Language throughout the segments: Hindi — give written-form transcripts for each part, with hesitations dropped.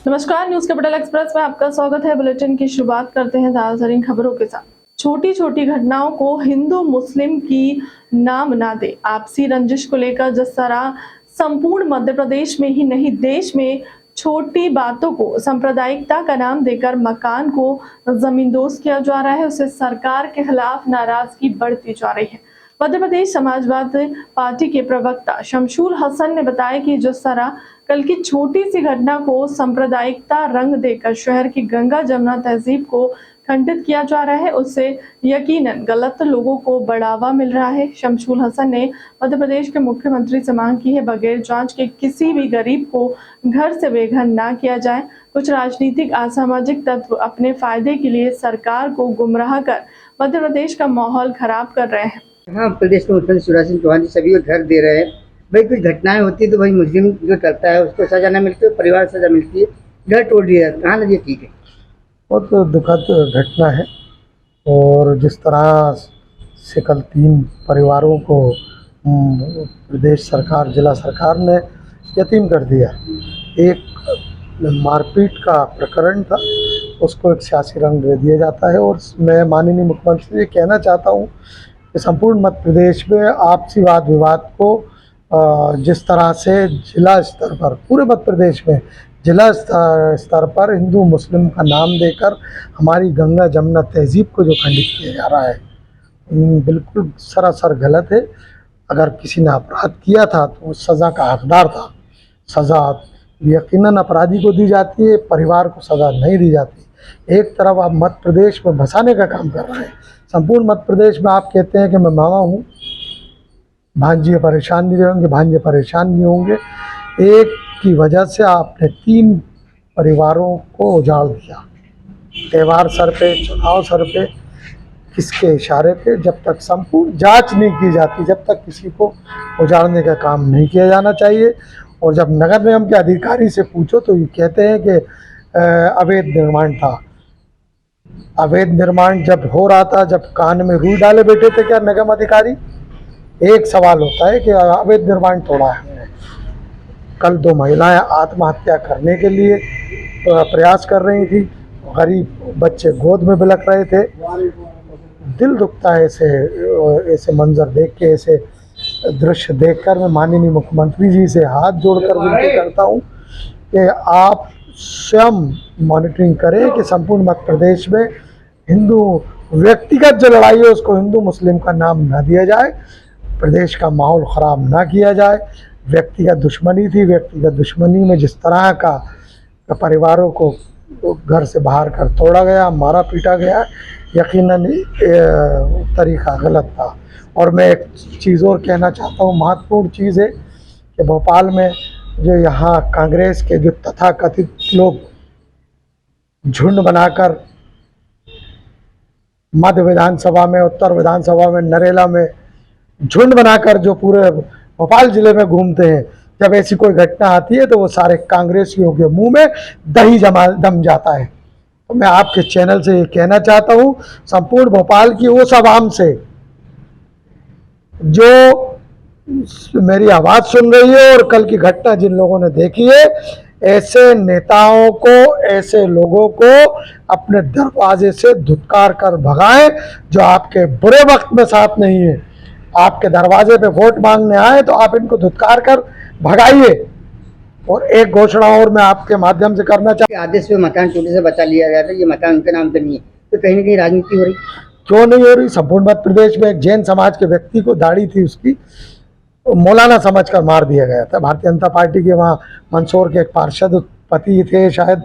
नमस्कार, न्यूज कैपिटल एक्सप्रेस में आपका स्वागत है। बुलेटिन की शुरुआत करते हैं ताज़ा खबरों के साथ। छोटी छोटी घटनाओं को हिंदू मुस्लिम की नाम ना दे। आपसी रंजिश को लेकर जिस तरह संपूर्ण मध्य प्रदेश में ही नहीं देश में छोटी बातों को सांप्रदायिकता का नाम देकर मकान को जमींदोज किया जा रहा है, उससे सरकार के खिलाफ नाराजगी बढ़ती जा रही है। मध्य प्रदेश समाजवादी पार्टी के प्रवक्ता शमशूल हसन ने बताया कि जिस तरह कल की छोटी सी घटना को सांप्रदायिकता रंग देकर शहर की गंगा जमुना तहजीब को खंडित किया जा रहा है, उससे यकीनन गलत लोगों को बढ़ावा मिल रहा है। शमशूल हसन ने मध्य प्रदेश के मुख्यमंत्री से मांग की है बगैर जांच के किसी भी गरीब को घर से बेघर ना किया जाए। कुछ राजनीतिक असामाजिक तत्व अपने फायदे के लिए सरकार को गुमराह कर मध्य प्रदेश का माहौल खराब कर रहे हैं। हाँ, प्रदेश के मुख्यमंत्री शिवराज सिंह चौहान जी सभी को घर दे रहे हैं। भाई कुछ घटनाएं होती है तो भाई मुस्लिम जो करता है उसको सजा न मिलती है, परिवार सजा मिलती है, घर तोड़ दिया कहाँ लगे। ठीक है, बहुत दुखद घटना है। और जिस तरह से कल 3 परिवारों को प्रदेश सरकार जिला सरकार ने यतीम कर दिया। एक मारपीट का प्रकरण था, उसको एक सियासी रंग दे दिया जाता है। और मैं माननीय मुख्यमंत्री से कहना चाहता हूँ कि संपूर्ण मध्य प्रदेश में आपसी वाद विवाद को जिस तरह से जिला स्तर पर पूरे मध्य प्रदेश में जिला स्तर पर हिंदू मुस्लिम का नाम देकर हमारी गंगा जमुना तहजीब को जो खंडित किया जा रहा है, बिल्कुल सरासर गलत है। अगर किसी ने अपराध किया था तो वो सज़ा का हकदार था। सज़ा यकीनन अपराधी को दी जाती है, परिवार को सज़ा नहीं दी जाती। एक तरफ आप मध्य प्रदेश में बसाने का काम कर रहे हैं। संपूर्ण मध्य प्रदेश में आप कहते हैं कि मैं मामा हूँ, भांजे परेशान नहीं होंगे, भांजे परेशान नहीं होंगे। एक की वजह से आपने 3 परिवारों को उजाड़ दिया। त्यौहार सर पे, चुनाव सर पे, किसके इशारे पे? जब तक संपूर्ण जांच नहीं की जाती, जब तक किसी को उजाड़ने का काम नहीं किया जाना चाहिए। और जब नगर निगम के अधिकारी से पूछो तो ये कहते हैं कि अवैध निर्माण था। अवैध निर्माण जब हो रहा था, जब कान में रुई डाले बैठे थे क्या निगम अधिकारी? एक सवाल होता है कि अवैध निर्माण तोड़ा है। कल 2 महिलाएं आत्महत्या करने के लिए प्रयास कर रही थी, गरीब बच्चे गोद में बिलख रहे थे। दिल दुखता है ऐसे मंजर देख के, ऐसे दृश्य देखकर। मैं माननीय मुख्यमंत्री जी से हाथ जोड़कर विनती करता हूं कि आप स्वयं मॉनिटरिंग करें कि संपूर्ण मध्य प्रदेश में हिंदू व्यक्तिगत जो लड़ाई है उसको हिंदू मुस्लिम का नाम न दिया जाए, प्रदेश का माहौल ख़राब ना किया जाए। व्यक्तिगत दुश्मनी थी, व्यक्तिगत दुश्मनी में जिस तरह का परिवारों को घर से बाहर कर तोड़ा गया, मारा पीटा गया, यकीनन तरीका गलत था। और मैं एक चीज़ और कहना चाहता हूँ, महत्वपूर्ण चीज़ है कि भोपाल में जो यहाँ कांग्रेस के जो तथाकथित लोग झुंड बनाकर मध्य विधानसभा में, उत्तर विधानसभा में, नरेला में झुंड बनाकर जो पूरे भोपाल जिले में घूमते हैं, जब ऐसी कोई घटना आती है तो वो सारे कांग्रेसियों के मुंह में दही दम जाता है। तो मैं आपके चैनल से ये कहना चाहता हूँ संपूर्ण भोपाल की उस आवाम से जो मेरी आवाज़ सुन रही है और कल की घटना जिन लोगों ने देखी है, ऐसे नेताओं को, ऐसे लोगों को अपने दरवाजे से धुतकार कर भगाएं जो आपके बुरे वक्त में साथ नहीं है। आपके दरवाजे पे वोट मांगने आए तो आप इनको धुतकार कर भगाइए। और एक घोषणा और मैं आपके माध्यम से करना चाहता हूं, आदेश पे मकान चोरी से बचा लिया गया था, ये मकान उनके नाम पे नहीं है, तो कहीं ना कहीं राजनीति हो रही। क्यों नहीं हो रही? संपूर्ण मध्य प्रदेश में एक जैन समाज के व्यक्ति को दाढ़ी थी उसकी, मौलाना समझकर मार दिया गया था। भारतीय जनता पार्टी के वहाँ मंदसौर के एक पार्षद पति थे, शायद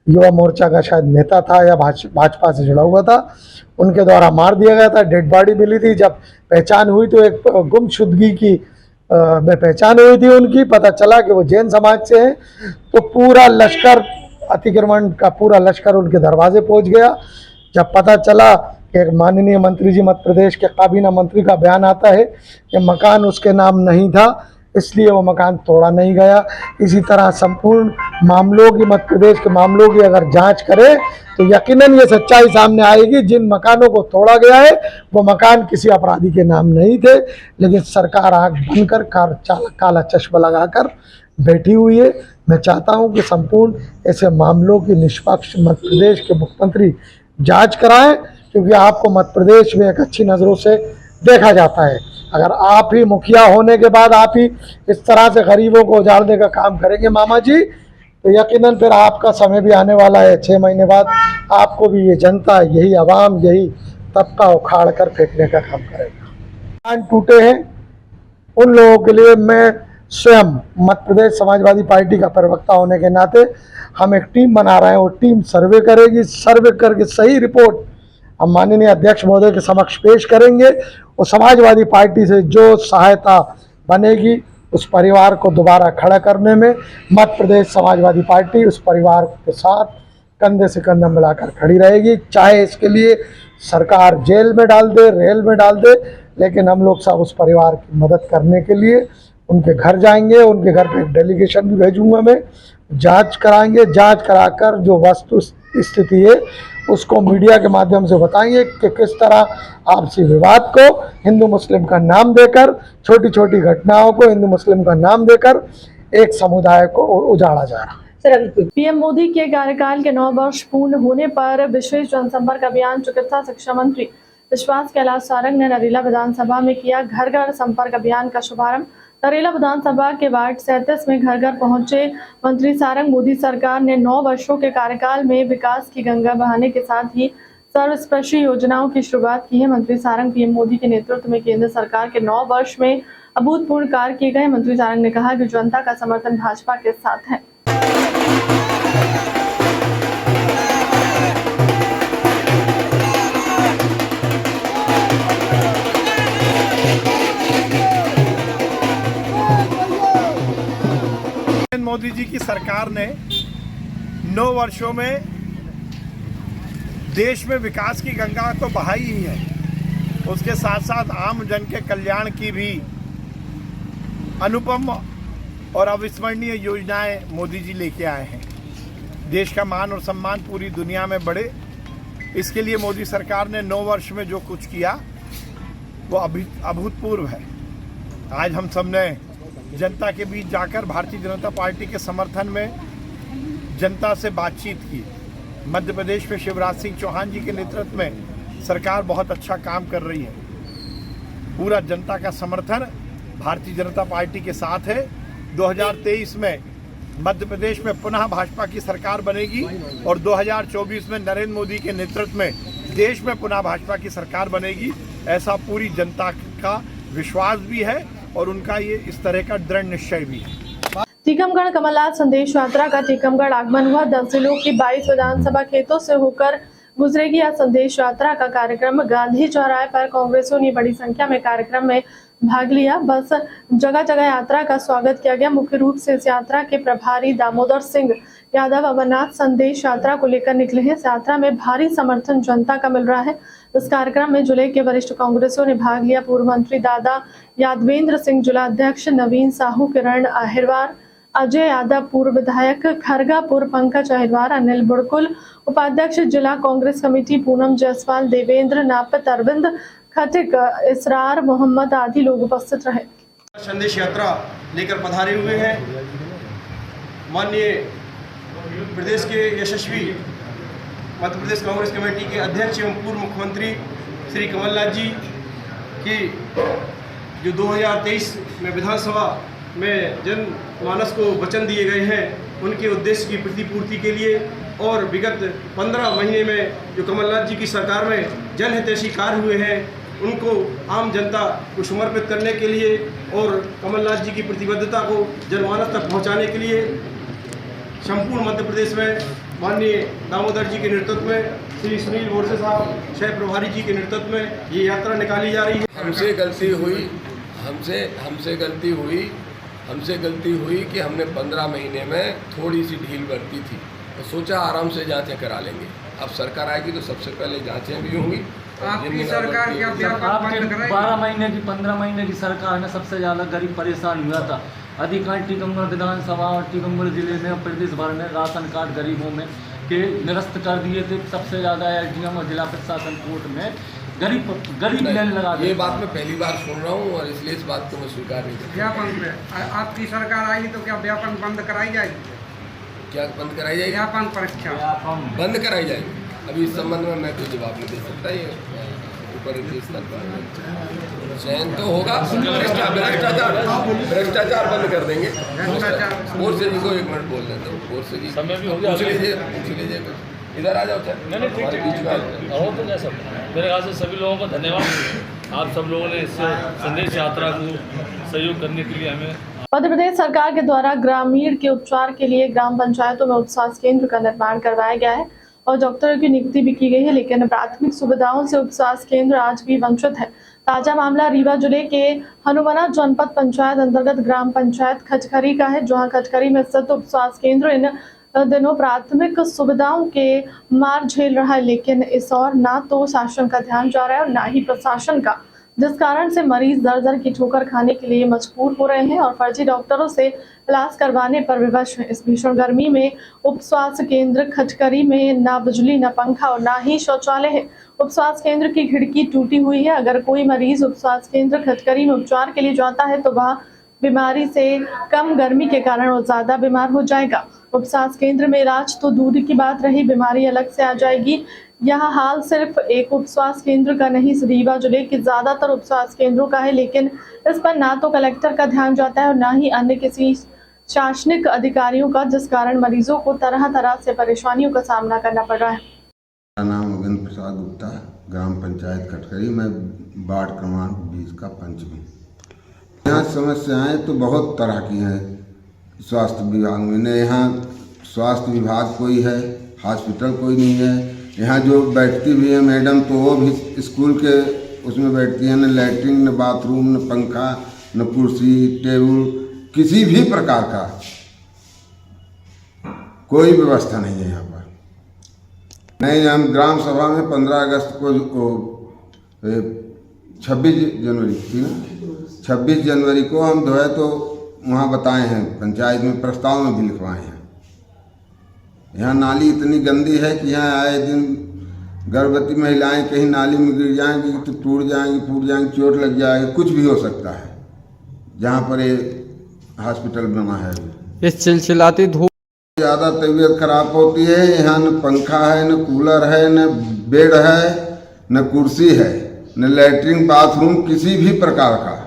युवा मोर्चा का शायद नेता था या भाजपा से जुड़ा हुआ था, उनके द्वारा मार दिया गया था। डेड बॉडी मिली थी, जब पहचान हुई तो एक गुमशुदगी की में पहचान हुई थी उनकी, पता चला कि वो जैन समाज से हैं। तो पूरा लश्कर, अतिक्रमण का पूरा लश्कर उनके दरवाजे पहुंच गया। जब पता चला कि एक माननीय मंत्री जी मध्य प्रदेश के काबीना मंत्री का बयान आता है कि मकान उसके नाम नहीं था, इसलिए वो मकान तोड़ा नहीं गया। इसी तरह संपूर्ण मामलों की, मध्य प्रदेश के मामलों की अगर जांच करें तो यकीनन ये सच्चाई सामने आएगी। जिन मकानों को तोड़ा गया है वो मकान किसी अपराधी के नाम नहीं थे, लेकिन सरकार आंख बंद कर काला चश्मा लगाकर बैठी हुई है। मैं चाहता हूं कि संपूर्ण ऐसे मामलों की निष्पक्ष मध्य प्रदेश के मुख्यमंत्री जांच कराएं, क्योंकि आपको मध्य प्रदेश में एक अच्छी नज़रों से देखा जाता है। अगर आप ही मुखिया होने के बाद आप ही इस तरह से गरीबों को उजाड़ने का काम करेंगे मामा जी, तो यकीनन फिर आपका समय भी आने वाला है। 6 महीने बाद आपको भी ये जनता, यही आवाम, यही तबका उखाड़ कर फेंकने का काम करेगा। कान टूटे हैं उन लोगों के लिए मैं स्वयं मध्य प्रदेश समाजवादी पार्टी का प्रवक्ता होने के नाते हम एक टीम बना रहे हैं। वो टीम सर्वे करेगी, सर्वे करके सही रिपोर्ट हम माननीय अध्यक्ष महोदय के समक्ष पेश करेंगे और समाजवादी पार्टी से जो सहायता बनेगी उस परिवार को दोबारा खड़ा करने में मध्य प्रदेश समाजवादी पार्टी उस परिवार के साथ कंधे से कंधा मिलाकर खड़ी रहेगी। चाहे इसके लिए सरकार जेल में डाल दे, रेल में डाल दे, लेकिन हम लोग सब उस परिवार की मदद करने के लिए उनके घर जाएंगे। उनके घर पे एक डेलीगेशन भी भेजूंगा मैं, जांच कराएंगे। जांच कराकर जो वस्तु स्थिति है उसको मीडिया के माध्यम से बताएंगे कि किस तरह आपसी विवाद को हिंदू मुस्लिम का नाम देकर, छोटी छोटी घटनाओं को हिंदू मुस्लिम का नाम देकर एक समुदाय को उजाड़ा जा रहा है। पीएम मोदी के कार्यकाल के 9 वर्ष पूर्ण होने पर विशेष जनसंपर्क अभियान चिकित्सा शिक्षा मंत्री विश्वास कैलाश सारंग ने नरेला विधानसभा में किया घर घर संपर्क अभियान का शुभारंभ। नरेला विधानसभा के वार्ड 37 में घर घर पहुंचे मंत्री सारंग मोदी सरकार ने 9 वर्षों के कार्यकाल में विकास की गंगा बहाने के साथ ही सर्वस्पर्शी योजनाओं की शुरुआत की है। मंत्री सारंग पीएम मोदी के नेतृत्व में केंद्र सरकार के 9 वर्ष में अभूतपूर्व कार्य किए गए। मंत्री सारंग ने कहा कि जनता का समर्थन भाजपा के साथ है। मोदी जी की सरकार ने 9 वर्षों में देश में विकास की गंगा तो बहाई ही है, उसके साथ साथ आम जन के कल्याण की भी अनुपम और अविस्मरणीय योजनाएं मोदी जी लेके आए हैं। देश का मान और सम्मान पूरी दुनिया में बढ़े, इसके लिए मोदी सरकार ने 9 वर्ष में जो कुछ किया वो अभूतपूर्व है। आज हम सबने जनता के बीच जाकर भारतीय जनता पार्टी के समर्थन में जनता से बातचीत की। मध्य प्रदेश में शिवराज सिंह चौहान जी के नेतृत्व में सरकार बहुत अच्छा काम कर रही है। पूरा जनता का समर्थन भारतीय जनता पार्टी के साथ है। 2023 में मध्य प्रदेश में पुनः भाजपा की सरकार बनेगी और 2024 में नरेंद्र मोदी के नेतृत्व में देश में पुनः भाजपा की सरकार बनेगी, ऐसा पूरी जनता का विश्वास भी है और उनका ये इस तरह का दृढ़ निश्चय भी है। टीकमगढ़ कमलनाथ संदेश यात्रा का टीकमगढ़ आगमन हुआ। 10 जिलों की 22 विधानसभा क्षेत्रों से होकर गुजरेगी यह संदेश यात्रा का कार्यक्रम। गांधी चौराहे पर कांग्रेसियों ने बड़ी संख्या में कार्यक्रम में भाग लिया। बस जगह जगह यात्रा का स्वागत किया गया। मुख्य रूप से इस यात्रा के प्रभारी दामोदर सिंह यादव अमरनाथ संदेश यात्रा को लेकर निकले हैं। इस यात्रा में भारी समर्थन जनता का मिल रहा है। इस कार्यक्रम में जिले के वरिष्ठ कांग्रेसियों ने भाग लिया। पूर्व मंत्री दादा यादवेंद्र सिंह, जिला अध्यक्ष नवीन साहू, किरण अहिरवार, अजय यादव, पूर्व विधायक खरगापुर पंकज अहिरवार, अनिल बुड़कुल, उपाध्यक्ष जिला कांग्रेस कमेटी पूनम जायसवाल, देवेंद्र नापत, अरविंद खटिक, इसरार मोहम्मद आदि लोग उपस्थित रहे। संदेश यात्रा लेकर पधारे हुए हैं माननीय प्रदेश के यशस्वी मध्य प्रदेश कांग्रेस कमेटी के अध्यक्ष एवं पूर्व मुख्यमंत्री श्री कमलनाथ जी की जो 2023 में विधानसभा में जनमानस को वचन दिए गए हैं, उनके उद्देश्य की प्रतिपूर्ति के लिए और विगत 15 महीने में जो कमलनाथ जी की सरकार में जनहितैषी कार्य हुए हैं उनको आम जनता को समर्पित करने के लिए और कमलनाथ जी की प्रतिबद्धता को जनमानस तक पहुंचाने के लिए संपूर्ण मध्य प्रदेश में माननीय दामोदर जी के नेतृत्व में श्री सुनील बोरसे साहब शहर प्रभारी जी के नेतृत्व में ये यात्रा निकाली जा रही है। हमसे गलती हुई कि हमने 15 महीने में थोड़ी सी ढील बरती थी, तो सोचा आराम से जांचें करा लेंगे। अब सरकार आएगी तो सबसे पहले जांचें भी होंगी। आपकी सरकार क्या आपके 12 महीने की 15 महीने की सरकार में सबसे ज़्यादा गरीब परेशान हुआ था। अधिकांश टीकमगढ़ विधानसभा और टीकमगढ़ जिले में प्रदेश भर में राशन कार्ड गरीबों में के निरस्त कर दिए थे। सबसे ज़्यादा एसडीएम और जिला प्रशासन कोर्ट में गरीब लाइन लगा दी। ये बात मैं पहली बार सुन रहा हूँ और इसलिए इस बात को मैं स्वीकार नहीं करता। व्यापन पे आपकी सरकार आएगी तो क्या व्यापन बंद कराई जाएगी? क्या बंद कराई जाएगी? व्यापम परीक्षा बंद कराई जाएगी। अभी इस संबंध में मैं कोई जवाब नहीं दे सकता। ये ऊपर के स्तर पर चयन तो होगा। भ्रष्टाचार बंद कर देंगे। बोरसे जी को 1 मिनट बोल देते हैं। बोरसे जी समय भी हो गया, पूछ लीजिए इधर आ जाओ। नहीं ठीक है तो क्या सब मेरे ख्याल से सभी लोगों का धन्यवाद। आप सब लोगों ने इस संदेश यात्रा को सहयोग करने के लिए हमें। मध्य प्रदेश सरकार के द्वारा ग्रामीण के उपचार के लिए ग्राम पंचायतों में उप स्वास्थ्य केंद्र का निर्माण करवाया गया है और डॉक्टरों की नियुक्ति भी की गई है, लेकिन प्राथमिक सुविधाओं से उप स्वास्थ्य केंद्र आज भी वंचित है। ताजा मामला रीवा जिले के हनुमाना जनपद पंचायत अंतर्गत ग्राम पंचायत खचखरी का है, जहां खचखरी में स्थित उप स्वास्थ्य केंद्र इन दिनों प्राथमिक सुविधाओं के मार झेल रहा है, लेकिन इस और ना तो शासन का ध्यान जा रहा है और ना ही प्रशासन का, जिस कारण से मरीज दर दर की ठोकर खाने के लिए मजबूर हो रहे हैं और फर्जी डॉक्टरों से इलाज करवाने पर विवश हैं। इस भीषण गर्मी में उप स्वास्थ्य केंद्र खचकरी में ना बिजली, ना पंखा और ना ही शौचालय है। उप स्वास्थ्य केंद्र की खिड़की टूटी हुई है। अगर कोई मरीज उप स्वास्थ्य केंद्र खचकरी में उपचार के लिए जाता है तो वह बीमारी से कम गर्मी के कारण वो ज्यादा बीमार हो जाएगा। उप स्वास्थ्य केंद्र में इलाज तो दूर की बात रही, बीमारी अलग से आ जाएगी। यह हाल सिर्फ एक उप स्वास्थ्य केंद्र का नहीं, रीवा जिले के ज्यादातर उप स्वास्थ्य केंद्रों का है, लेकिन इस पर ना तो कलेक्टर का ध्यान जाता है और ना ही अन्य किसी शासनिक अधिकारियों का, जिस कारण मरीजों को तरह तरह से परेशानियों का सामना करना पड़ रहा है। मेरा नाम उगेंद्र प्रसाद गुप्ता, ग्राम पंचायत खटकरी, मैं वार्ड क्रमांक 20 का पंच हूँ। यहाँ समस्याएं तो बहुत तरह की हैं स्वास्थ्य विभाग में। यहाँ स्वास्थ्य विभाग कोई है, हॉस्पिटल कोई नहीं है। यहाँ जो बैठती भी है मैडम तो वो भी स्कूल के उसमें बैठती है, न लैट्रिन, न बाथरूम, न पंखा, न कुर्सी टेबल, किसी भी प्रकार का कोई व्यवस्था नहीं है यहाँ पर। नहीं, हम ग्राम सभा में 15 अगस्त को 26 जनवरी थी ना, 26 जनवरी को हम जो है तो वहाँ बताए हैं, पंचायत में प्रस्ताव में भी लिखवाए हैं। यहाँ नाली इतनी गंदी है कि यहाँ आए दिन गर्भवती महिलाएं कहीं नाली में गिर जाएंगी तो टूट जाएंगी, फूट जाएंगी, चोट लग जाएगी, कुछ भी हो सकता है। जहाँ पर ये हॉस्पिटल बना है इस चिलचिलाती धूप ज़्यादा तबीयत खराब होती है। यहाँ न पंखा है, न कूलर है, न बेड है, न कुर्सी है, न लैट्रिन बाथरूम, किसी भी प्रकार का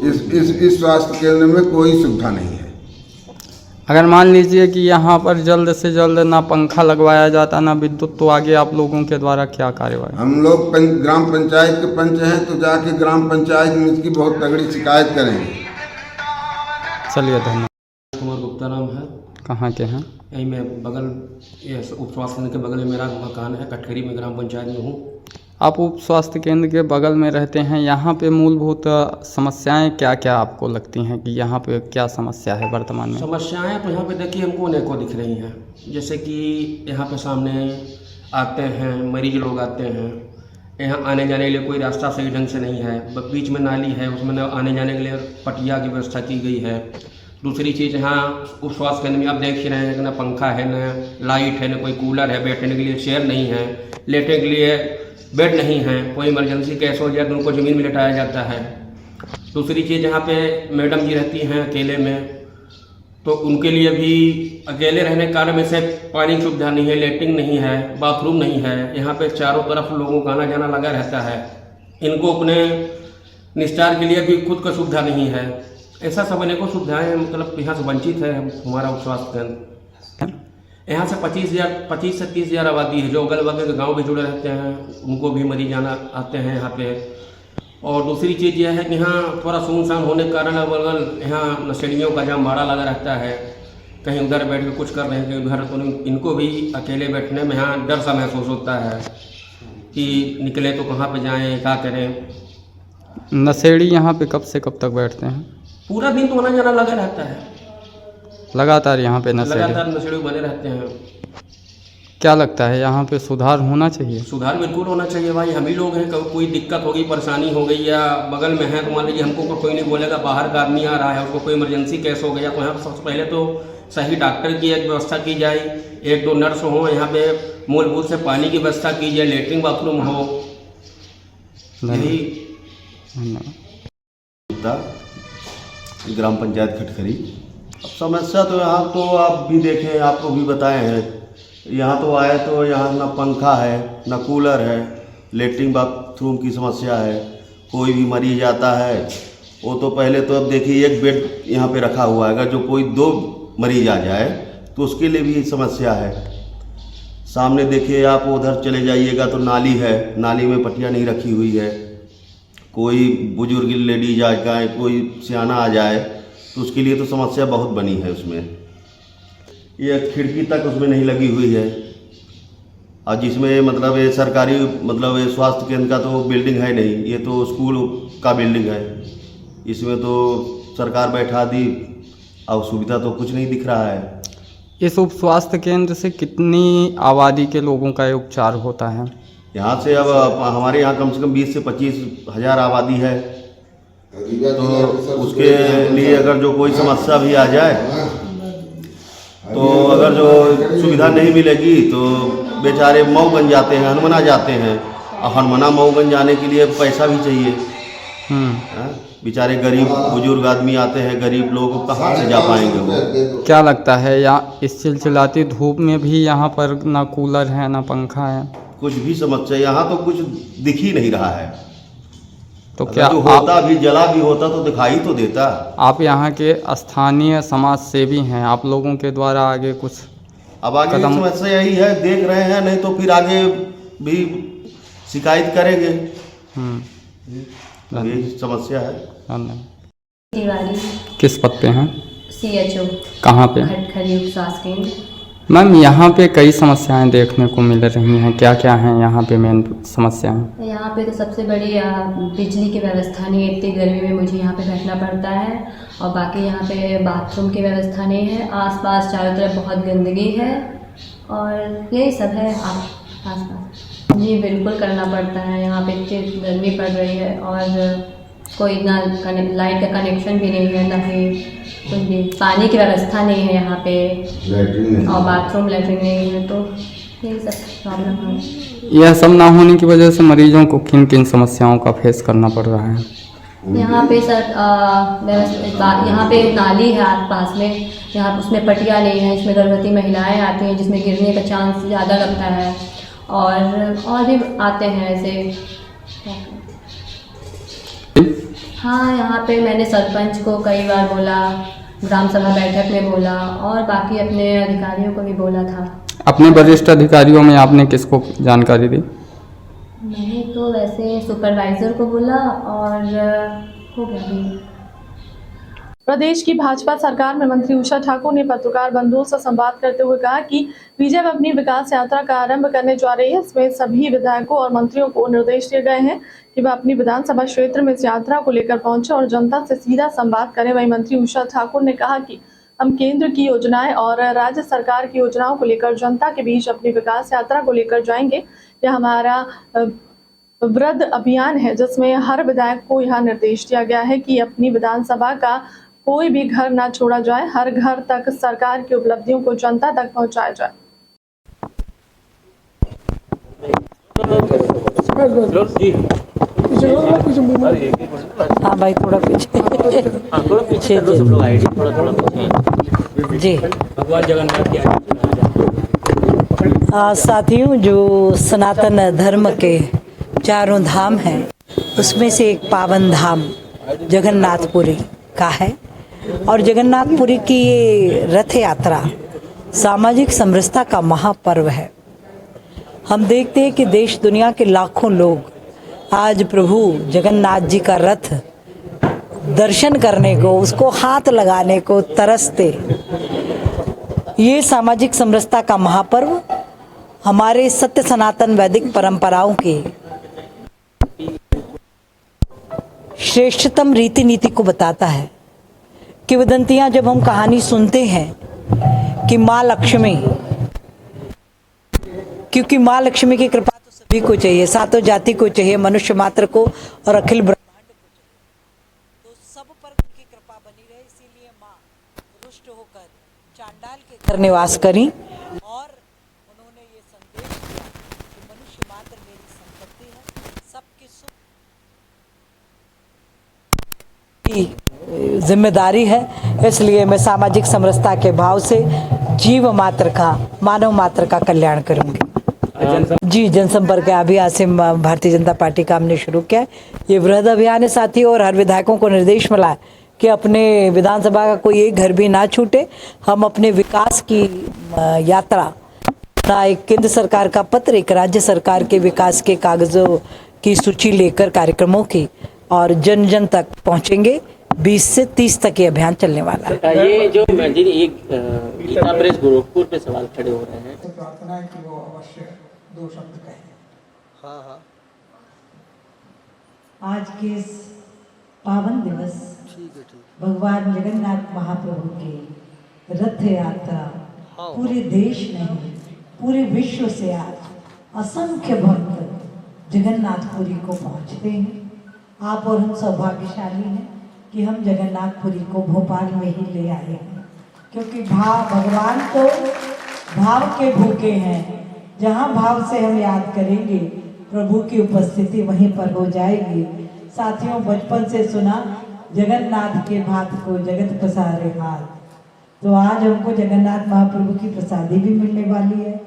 इस स्वास्थ्य केंद्र में कोई सुविधा नहीं है। अगर मान लीजिए कि यहाँ पर जल्द से जल्द ना पंखा लगवाया जाता ना विद्युत, तो आगे आप लोगों के द्वारा क्या कार्यवाही? हम लोग ग्राम पंचायत के पंच हैं तो जाके ग्राम पंचायत में इसकी बहुत तगड़ी शिकायत करेंगे। चलिए धन्यवाद। कुमार गुप्ता नाम है। कहाँ के हैं? यहीं मैं बगल ये उप स्वास्थ्य केंद्र के बगल में मेरा मकान है, कटखरी में ग्राम पंचायत में हूँ। आप उप स्वास्थ्य केंद्र के बगल में रहते हैं, यहाँ पे मूलभूत समस्याएं क्या क्या आपको लगती हैं कि यहाँ पे क्या समस्या है वर्तमान में? समस्याएं तो यहाँ पे देखिए हमको अनेकों दिख रही हैं। जैसे कि यहाँ पे सामने आते हैं मरीज लोग आते हैं, यहाँ आने जाने के लिए कोई रास्ता सही ढंग से नहीं है, बीच में नाली है, उसमें आने जाने के लिए पटिया की व्यवस्था की गई है। दूसरी चीज़ यहाँ उप स्वास्थ्य केंद्र में आप देख ही रहे हैं कि ना पंखा है, न लाइट है, न कोई कूलर है, बैठने के लिए चेयर नहीं है, लेटने के लिए बेड नहीं है, कोई इमरजेंसी केस हो जाए तो उनको ज़मीन में लेटाया जाता है। दूसरी चीज़ यहाँ पे मैडम जी रहती हैं अकेले में, तो उनके लिए भी अकेले रहने के कारण में से पानी की सुविधा नहीं है, लेटरिन नहीं है, बाथरूम नहीं है। यहाँ पे चारों तरफ लोगों का आना जाना लगा रहता है। इनको अपने निस्तार के लिए भी खुद का सुविधा नहीं है। ऐसा सब अनेकों सुविधाएँ मतलब यहाँ से वंचित है हमारा उप स्वास्थ्य केंद्र। यहाँ से 25 से 30,000 आबादी है, जो अगल बगल के गाँव भी जुड़े रहते हैं, उनको भी मरीज आना आते हैं यहाँ पे। और दूसरी चीज़ यह है कि यहाँ थोड़ा सुनसान होने के कारण अगल यहाँ नशेड़ियों का जाम भाड़ा लगा रहता है, कहीं उधर बैठ के कुछ कर रहे हैं कहीं उधर, तो इनको भी अकेले बैठने में यहाँ डर सा महसूस होता है कि निकले तो कहाँ पे जाएं, क्या करें। नशेड़ी यहाँ पे कब से कब तक बैठते हैं? पूरा दिन तो आना जाना लगा रहता है, लगातार यहाँ पे लगातार नशेड़ी बने रहते हैं। क्या लगता है यहाँ पे सुधार होना चाहिए? सुधार बिल्कुल होना चाहिए भाई। हम ही लोग हैं, कोई दिक्कत होगी, परेशानी हो गई या बगल में है तो मान लीजिए हमको कोई नहीं बोलेगा, बाहर का आदमी आ रहा है, उसको कोई इमरजेंसी केस हो गया तो यहाँ सबसे पहले तो सही डॉक्टर की एक व्यवस्था की जाए, 1-2 नर्स हो, यहाँ पे मूलभूत से पानी की व्यवस्था की जाए, लेटरिन बाथरूम हो। यही ग्राम पंचायत खटखरी। समस्या तो यहाँ तो आप भी देखें, आपको भी बताए हैं, यहाँ तो आए तो यहाँ ना पंखा है ना कूलर है, लेटरिन बाथरूम की समस्या है। कोई भी मरीज आता है वो तो पहले तो अब देखिए एक बेड यहाँ पे रखा हुआ है, अगर जो कोई 2 मरीज आ जाए तो उसके लिए भी समस्या है। सामने देखिए आप उधर चले जाइएगा तो नाली है, नाली में पट्टियाँ नहीं रखी हुई है। कोई बुजुर्ग लेडीज आ जाए, कोई सियाना आ जाए तो उसके लिए तो समस्या बहुत बनी है उसमें। ये खिड़की तक उसमें नहीं लगी हुई है, और जिसमें मतलब ये सरकारी मतलब ये स्वास्थ्य केंद्र का तो बिल्डिंग है नहीं, ये तो स्कूल का बिल्डिंग है। इसमें तो सरकार बैठा दी और सुविधा तो कुछ नहीं दिख रहा है। इस उप स्वास्थ्य केंद्र से कितनी आबादी के लोगों का ये उपचार होता है? यहाँ से अब हमारे यहाँ कम से कम 20 से 25 हज़ार आबादी है, तो उसके लिए अगर जो कोई समस्या भी आ जाए तो अगर जो सुविधा नहीं मिलेगी तो बेचारे मऊ बन जाते हैं, हनुमाना जाते हैं, और हनुमाना मऊ बन जाने के लिए पैसा भी चाहिए। बेचारे गरीब बुजुर्ग आदमी आते हैं, गरीब लोग कहाँ से जा पाएंगे वो? क्या लगता है यहाँ इस चिलचिलाती धूप में भी यहाँ पर ना कूलर है ना पंखा है, कुछ भी समस्या, यहाँ तो कुछ दिख ही नहीं रहा है। तो क्या जो होता भी जला भी होता तो दिखाई तो देता। आप यहाँ के स्थानीय समाज सेवी हैं, आप लोगों के द्वारा आगे कुछ अब आगे समस्या यही है, देख रहे हैं, नहीं तो फिर आगे भी शिकायत करेंगे। यही समस्या है। तिवारी किस पद पे हैं? CHO कहाँ पे? खटखरी उप स्वास्थ्य केंद्र। मैम यहाँ पे कई समस्याएं देखने को मिल रही हैं, क्या क्या हैं यहाँ पे मेन समस्याएं? यहाँ पे तो सबसे बड़ी बिजली की व्यवस्था नहीं है, इतनी गर्मी में मुझे यहाँ पे बैठना पड़ता है। और बाकी यहाँ पे बाथरूम की व्यवस्था नहीं है, आसपास चारों तरफ बहुत गंदगी है, और यही सब है आसपास। जी बिल्कुल करना पड़ता है, यहाँ पे इतनी गर्मी पड़ रही है, और कोई ना लाइट का कनेक्शन भी नहीं है, ना ही कुछ भी पानी की व्यवस्था नहीं है यहाँ पे, और बाथरूम लैट्रिन नहीं है, तो यही सब प्रॉब्लम है। यह सब ना होने की वजह से मरीजों को किन किन समस्याओं का फेस करना पड़ रहा है? यहाँ पे सर यहाँ पे नाली है आसपास में, यहाँ उसमें पटिया नहीं है, इसमें गर्भवती महिलाएं आती हैं जिसमें गिरने का चांस ज़्यादा लगता है, और भी आते हैं ऐसे। हाँ, यहाँ पे मैंने सरपंच को कई बार बोला, ग्राम सभा बैठक में बोला, और बाकी अपने अधिकारियों को भी बोला था। अपने वरिष्ठ अधिकारियों में आपने किसको जानकारी दी? मैंने तो वैसे सुपरवाइज़र को बोला, और हो गया भी। प्रदेश की भाजपा सरकार में मंत्री उषा ठाकुर ने पत्रकार बंधुओं से संवाद करते हुए कहा कि बीजेपी अपनी विकास यात्रा का आरंभ करने जा रही है। इसमें सभी विधायकों और मंत्रियों को निर्देश दिए गए हैं कि वह अपनी विधानसभा क्षेत्र में इस यात्रा को लेकर पहुंचे और जनता से सीधा संवाद करें। वहीं मंत्री उषा ठाकुर ने कहा कि हम केंद्र की योजनाएं और राज्य सरकार की योजनाओं को लेकर जनता के बीच अपनी विकास यात्रा को लेकर जाएंगे। यह हमारा वृद्ध अभियान है, जिसमें हर विधायक को यह निर्देश दिया गया है कि अपनी विधानसभा का कोई भी घर ना छोड़ा जाए, हर घर तक सरकार की उपलब्धियों को जनता तक पहुंचाया जाए। हाँ भाई, थोड़ा पीछे जी। भगवान जगन्नाथ साथियों, जो सनातन धर्म के चारों धाम हैं उसमें से एक पावन धाम जगन्नाथपुरी का है, और जगन्नाथपुरी की ये रथ यात्रा सामाजिक समरसता का महापर्व है। हम देखते हैं कि देश दुनिया के लाखों लोग आज प्रभु जगन्नाथ जी का रथ दर्शन करने को, उसको हाथ लगाने को तरसते। ये सामाजिक समरसता का महापर्व हमारे सत्य सनातन वैदिक परंपराओं की श्रेष्ठतम रीति नीति को बताता है। किंवदंतियां जब हम कहानी सुनते हैं कि माँ लक्ष्मी, क्योंकि माँ लक्ष्मी की कृपा तो सभी को चाहिए, सातों जाति को चाहिए, मनुष्य मात्र को और अखिल ब्रह्मांड को चाहिए, तो सब पर उनकी कृपा बनी रहे। इसीलिए माँ रुष्ट होकर चांडाल के घर निवास करी, और उन्होंने ये संदेश दिया कि मनुष्य मात्र मेरी संपत्ति है, सबके सुख जिम्मेदारी है। इसलिए मैं सामाजिक समरसता के भाव से जीव मात्र का, मानव मात्र का कल्याण करूंगी। जी, जनसंपर्क अभियान से भारतीय जनता पार्टी का हमने शुरू किया है। ये वृहद अभियान है साथियों, और हर विधायकों को निर्देश मिला है कि अपने विधानसभा का कोई एक घर भी ना छूटे। हम अपने विकास की यात्रा, ना एक केंद्र सरकार का पत्र, एक राज्य सरकार के विकास के कागजों की सूची लेकर कार्यक्रमों की, और जन जन तक पहुंचेंगे। 20 से 30 तक ये अभियान चलने वाला है। ये जो एक गीता प्रेस गोरखपुर पे सवाल खड़े हो रहे हैं, प्रार्थना है कि वो अवश्य 2 शब्द कहें। हाँ। आज के इस पावन दिवस भगवान जगन्नाथ महाप्रभु की रथ यात्रा पूरे देश में, पूरे विश्व से आज असंख्य भक्त जगन्नाथपुरी को पहुंचते हैं। आप और हम सौभाग्यशाली हैं कि हम जगन्नाथपुरी को भोपाल में ही ले आए हैं, क्योंकि भगवान तो भाव के भूखे हैं। जहाँ भाव से हम याद करेंगे, प्रभु की उपस्थिति वहीं पर हो जाएगी। साथियों, बचपन से सुना जगन्नाथ के भात को जगत पसारे हाथ, तो आज हमको जगन्नाथ महाप्रभु की प्रसादी भी मिलने वाली है।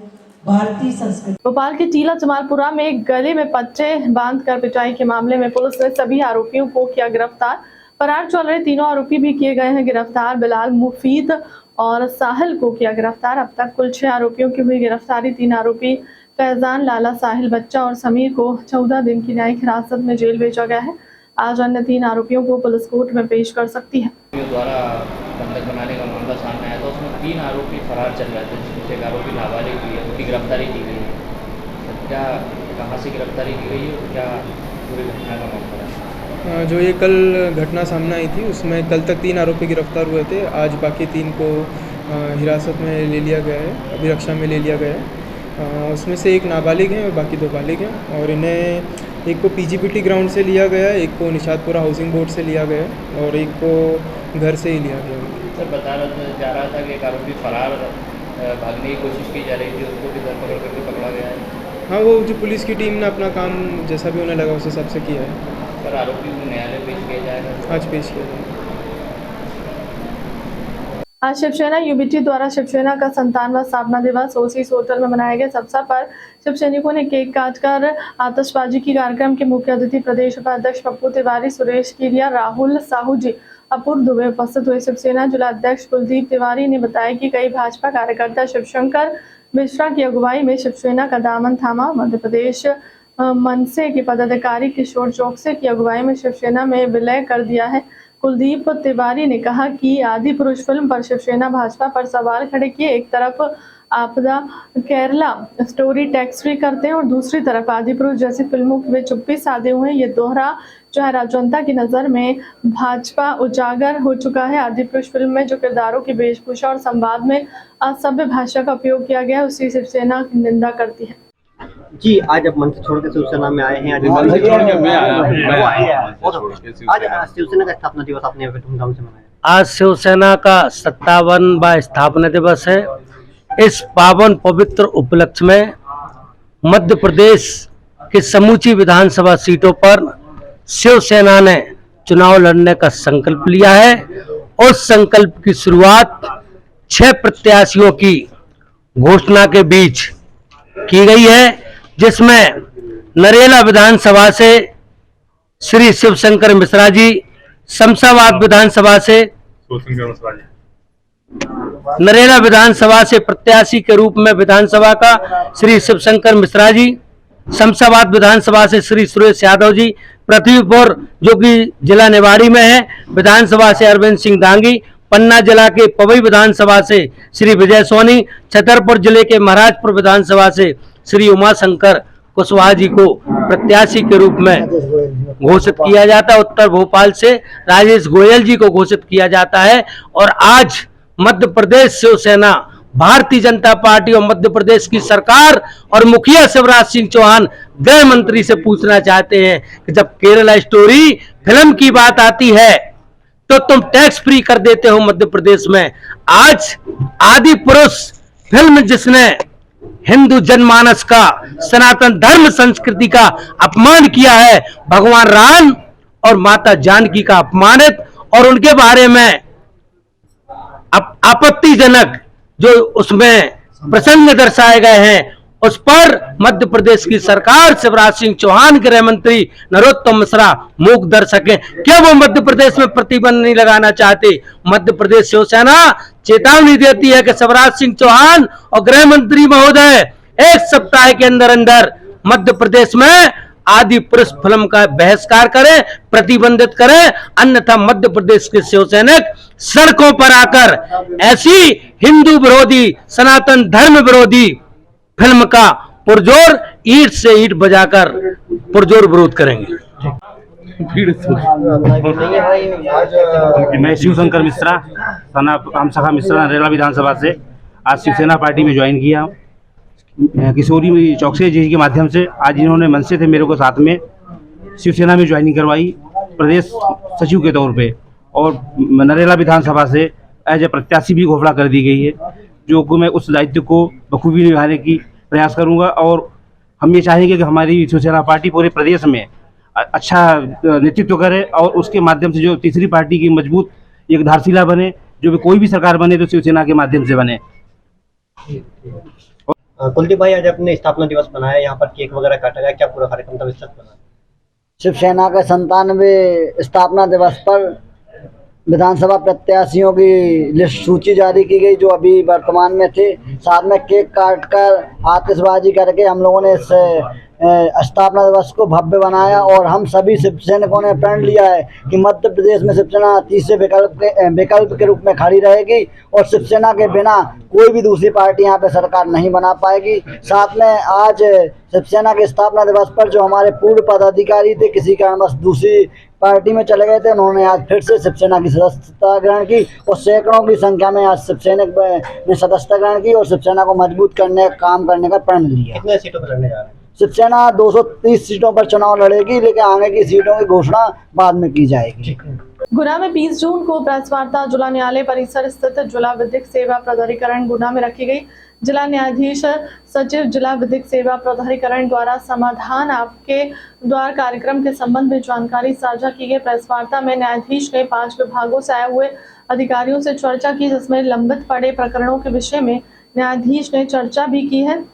भारतीय संस्कृति। भोपाल के टीला जमालपुरा में गले में पट्टे बांधकर पिटाई के मामले में पुलिस ने सभी आरोपियों को किया गिरफ्तार। फरार चल रहे तीनों आरोपी भी किए गए हैं गिरफ्तार। बिलाल, मुफीद और साहिल को किया गिरफ्तार। अब तक कुल 6 आरोपियों की हुई गिरफ्तारी। 3 आरोपी फैजान, लाला, साहिल बच्चा और समीर को 14 दिन की न्यायिक हिरासत में जेल भेजा गया है। आज अन्य 3 आरोपियों को पुलिस कोर्ट में पेश कर सकती है। द्वारा बंधक बनाने का मामला सामने आया था, उसमें 3 आरोपी फरार चल रहे थे, जिसमें एक आरोपी नाबालिग भी है, उसकी गिरफ्तारी की गई है। क्या, कहाँ से गिरफ्तारी की गई है, क्या पूरी घटना का मामला है? जो ये कल घटना सामने आई थी, उसमें कल तक 3 आरोपी गिरफ्तार हुए थे। आज बाकी 3 को हिरासत में ले लिया गया है, अभिरक्षा में ले लिया गया है। उसमें से एक नाबालिग है और बाकी 2 बालिग हैं, और इन्हें एक को पीजीपीटी ग्राउंड से लिया गया है, एक को निशातपुरा हाउसिंग बोर्ड से लिया गया है, और एक को घर से ही लिया गया है। सर, जा रहा था कि एक आरोपी फरार भागने की कोशिश की जा रही थी, उसको भी धरपकड़ करके पकड़ा गया है। हाँ, वो जो पुलिस की टीम ने अपना काम जैसा भी उन्हें लगा उस हिसाब से किया है। सर, आरोपी को न्यायालय पेश किया जाएगा? आज पेश किया जाएगा। आज शिवसेना यूबीटी द्वारा शिवसेना का 57वां स्थापना दिवस ओसीस होटल में मनाया गया। इस अवसर पर शिव सैनिकों ने केक काटकर आतिशबाजी की। कार्यक्रम के मुख्य अतिथि प्रदेश उपाध्यक्ष पप्पू तिवारी, सुरेश कीरिया, राहुल साहू जी, अपूर्व दुबे उपस्थित हुए। शिवसेना जिला अध्यक्ष कुलदीप तिवारी ने बताया कि कई भाजपा कार्यकर्ता शिवशंकर मिश्रा की अगुवाई में शिवसेना का दामन थामा। मध्य प्रदेश मनसे के पदाधिकारी किशोर चौकसे की अगुवाई में शिवसेना में विलय कर दिया है। कुलदीप तिवारी ने कहा कि आदि पुरुष फिल्म पर शिवसेना भाजपा पर सवाल खड़े किए। एक तरफ आपदा केरला स्टोरी टैक्स फ्री करते हैं और दूसरी तरफ आदि पुरुष जैसी फिल्मों की वे चुप्पी साधे हुए हैं। ये दोहरा चेहरा जनता की नज़र में भाजपा उजागर हो चुका है। आदि पुरुष फिल्म में जो किरदारों की वेशभूषा और संवाद में असभ्य भाषा का उपयोग किया गया है, उसकी शिवसेना की निंदा करती है। जी, आज आप मंच छोड़ के शिवसेना में आए हैं। आज शिवसेना का स्थापना दिवस आपने धूमधाम से मनाया। आज शिवसेना का 57वां स्थापना दिवस है। इस पावन पवित्र उपलक्ष्य में मध्य प्रदेश की समूची विधानसभा सीटों पर शिवसेना ने चुनाव लड़ने का संकल्प लिया है। उस संकल्प की शुरुआत 6 प्रत्याशियों की घोषणा के बीच की गई है, जिसमें नरेला विधानसभा से श्री शिवशंकर मिश्रा जी, शमशाबाद विधानसभा से नरेला विधानसभा से प्रत्याशी के रूप में विधानसभा का श्री शिवशंकर मिश्रा जी, शमशाबाद विधानसभा से श्री सुरेश यादव जी, पृथ्वीपुर जो कि जिला निवाड़ी में है विधानसभा से अरविंद सिंह दांगी, पन्ना जिला के पवई विधानसभा से श्री विजय सोनी, छतरपुर जिले के महाराजपुर विधानसभा से श्री उमाशंकर कुशवाहा जी को प्रत्याशी के रूप में घोषित किया जाता है। उत्तर भोपाल से राजेश गोयल जी को घोषित किया जाता है। और आज मध्य प्रदेश शिवसेना, भारतीय जनता पार्टी और मध्य प्रदेश की सरकार और मुखिया शिवराज सिंह चौहान गृह मंत्री से पूछना चाहते हैं कि जब केरला स्टोरी फिल्म की बात आती है तो तुम टैक्स फ्री कर देते हो मध्य प्रदेश में। आज आदि पुरुष फिल्म जिसने हिंदू जनमानस का, सनातन धर्म संस्कृति का अपमान किया है, भगवान राम और माता जानकी का अपमानित और उनके बारे में आपत्तिजनक जो उसमें प्रसंग दर्शाए गए हैं, उस पर मध्य प्रदेश की सरकार, शिवराज सिंह चौहान, गृह मंत्री नरोत्तम मिश्रा मूक दर्शक हैं। क्यों वो मध्य प्रदेश में प्रतिबंध नहीं लगाना चाहते? मध्य प्रदेश शिवसेना चेतावनी देती है कि शिवराज सिंह चौहान और गृह मंत्री महोदय एक सप्ताह के अंदर अंदर मध्य प्रदेश में आदि पुरुष फिल्म का बहिष्कार करें, प्रतिबंधित करें, अन्यथा मध्य प्रदेश के शिवसैनिक सड़कों पर आकर ऐसी हिंदू विरोधी, सनातन धर्म विरोधी फिल्म का पुरजोर ईंट से ईंट बजाकर पुरजोर विरोध करेंगे। मैं शिवशंकर मिश्रा, थाना आम शाखा मिश्रा, नरेला विधानसभा से आज शिवसेना पार्टी में ज्वाइन किया। किशोरी चौकसे जी के माध्यम से आज इन्होंने मन से थे मेरे को साथ में शिवसेना में ज्वाइनिंग करवाई प्रदेश सचिव के तौर पे, और नरेला विधानसभा से एज ए प्रत्याशी भी घोषणा कर दी गई है, जो कि मैं उस दायित्व को बखूबी निभाने की प्रयास करूंगा। और हम ये चाहेंगे कि हमारी शिवसेना पार्टी पूरे प्रदेश में अच्छा नेतृत्व करे और उसके माध्यम से जो तीसरी पार्टी की मजबूत एक धारशिला बने, जो भी कोई भी सरकार बने तो शिवसेना के माध्यम से बने। कुलदीप भाई, आज अपने स्थापना दिवस मनाया, यहाँ पर केक वगैरह काटा गया, क्या पूरा कार्यक्रम था, विस्तृत बना? शिवसेना के 97वें स्थापना दिवस पर विधानसभा प्रत्याशियों की लिस्ट सूची जारी की गई, जो अभी वर्तमान में थे। साथ में केक काटकर आतिशबाजी करके हम लोगों ने इस स्थापना दिवस को भव्य बनाया, और हम सभी शिवसैनिकों ने प्रण लिया है कि मध्य प्रदेश में शिवसेना तीसरे विकल्प के रूप में खड़ी रहेगी, और शिवसेना के बिना कोई भी दूसरी पार्टी यहाँ पे सरकार नहीं बना पाएगी। साथ में आज शिवसेना के स्थापना दिवस पर जो हमारे पूर्व पदाधिकारी थे, किसी कारणवश दूसरी पार्टी में चले गए थे, उन्होंने आज फिर से शिवसेना की सदस्यता ग्रहण की, और सैकड़ों की संख्या में आज शिवसैनिक ने सदस्यता ग्रहण की और शिवसेना को मजबूत करने काम करने का प्रण लिया। कितने सीटों पर लड़ने जा रहे हैं? शिवसेना 230 सीटों पर चुनाव लड़ेगी, लेकिन आगे की सीटों की घोषणा बाद में की जाएगी। गुना में 20 जून को प्रेस वार्ता जिला न्यायालय परिसर स्थित जिला विधिक सेवा प्राधिकरण गुना में रखी गई। जिला न्यायाधीश सचिव जिला विधिक सेवा प्राधिकरण द्वारा समाधान आपके द्वार कार्यक्रम के संबंध में जानकारी साझा की गई। प्रेस वार्ता में न्यायाधीश ने 5 विभागों से आए हुए अधिकारियों से चर्चा की, जिसमें लंबित पड़े प्रकरणों के विषय में न्यायाधीश ने चर्चा भी की है।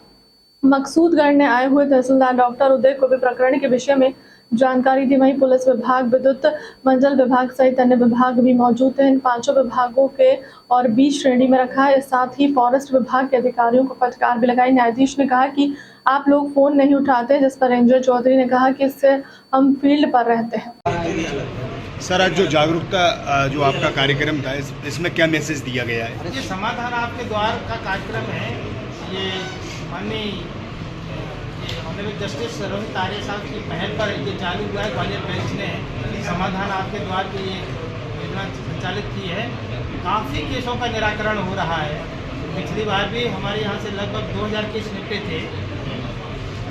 मकसूदगढ़ ने आए हुए तहसीलदार डॉक्टर उदय को भी प्रकरण के विषय में जानकारी दी। वहीं पुलिस विभाग, विद्युत मंडल विभाग सहित अन्य विभाग भी मौजूद हैं। इन 5 विभागों के और 20 श्रेणी में रखा है। साथ ही फॉरेस्ट विभाग के अधिकारियों को फटकार भी लगाई। न्यायाधीश ने कहा कि आप लोग फोन नहीं उठाते, जिस पर रेंजर चौधरी ने कहा कि इससे हम फील्ड पर रहते हैं। सर, आज जो जागरूकता जो आपका कार्यक्रम था, इसमें क्या मैसेज दिया गया है? ये समाधान आपके द्वार का कार्यक्रम है। ये माननीय ऑनरेबल जस्टिस रोहित आर्य साहब की पहल पर ये चालू हुआ है। ग्वालियर बेंच ने समाधान आपके द्वार की ये योजना संचालित की है। काफ़ी केसों का निराकरण हो रहा है। पिछली बार भी हमारे यहाँ से लगभग 2000 केस निपटे थे,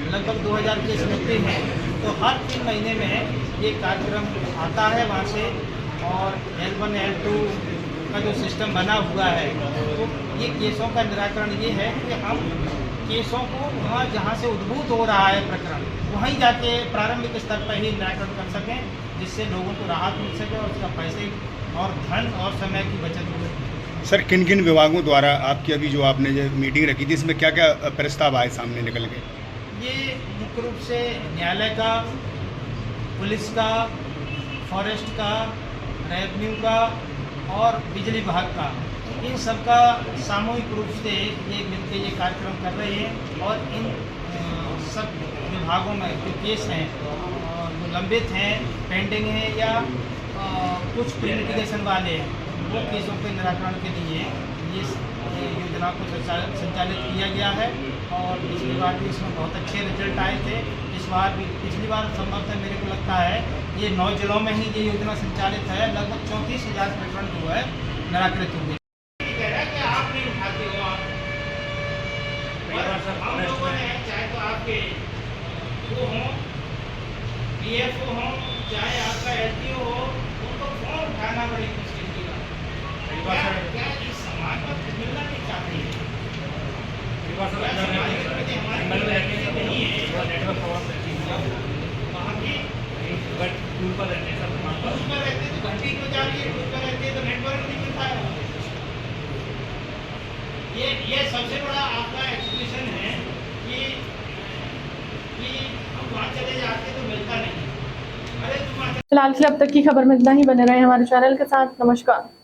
लगभग 2000 केस निपटे हैं। तो हर 3 महीने में ये कार्यक्रम आता है वहाँ से, और L1 L2 का जो सिस्टम बना हुआ है, तो ये केसों का निराकरण ये है कि हम केसों को वहाँ जहाँ से उद्भूत हो रहा है प्रकरण, वहीं जाके प्रारंभिक स्तर पर ही निराकरण कर सकें, जिससे लोगों को राहत मिल सके और उसका पैसे और धन और समय की बचत हो सके। सर, किन किन विभागों द्वारा आपकी अभी जो आपने जो मीटिंग रखी थी, इसमें क्या क्या प्रस्ताव आए सामने निकल गए? ये मुख्य रूप से न्यायालय का, पुलिस का, फॉरेस्ट का, रेवेन्यू का और बिजली विभाग का, इन सब का सामूहिक रूप से ये मिलकर ये कार्यक्रम कर रहे हैं। और इन सब विभागों में जो केस हैं जो लंबित हैं, पेंडिंग हैं या कुछ प्री लिटिगेशन वाले हैं, वो केसों के निराकरण के लिए ये योजना को संचालित किया गया है। और पिछली बार भी इसमें बहुत अच्छे रिजल्ट आए थे। इस बार भी, पिछली बार संभवतः मेरे को लगता है ये 9 जिलों में ही ये योजना संचालित है। लगभग 34,000 प्रकरण जो है निराकृत होंगे। चाहे तो आपके वो हों, PFO हों, चाहे आपका LTO हो, उनको फोन उठाना बड़ी मुश्किल की बात है। क्या इस समाज पर मिलना नहीं चाहती है? वहाँ की पीक हो जा रही है, धूप रहती है तो नेटवर्क नहीं मिलता है। ये सबसे बड़ा आपका एक्सप्रेशन है कि हम वहाँ चले जाते तो मिलता नहीं। अरे तुम फिलहाल के लिए अब तक की खबर में इतना ही। बने रहे हमारे चैनल के साथ। नमस्कार।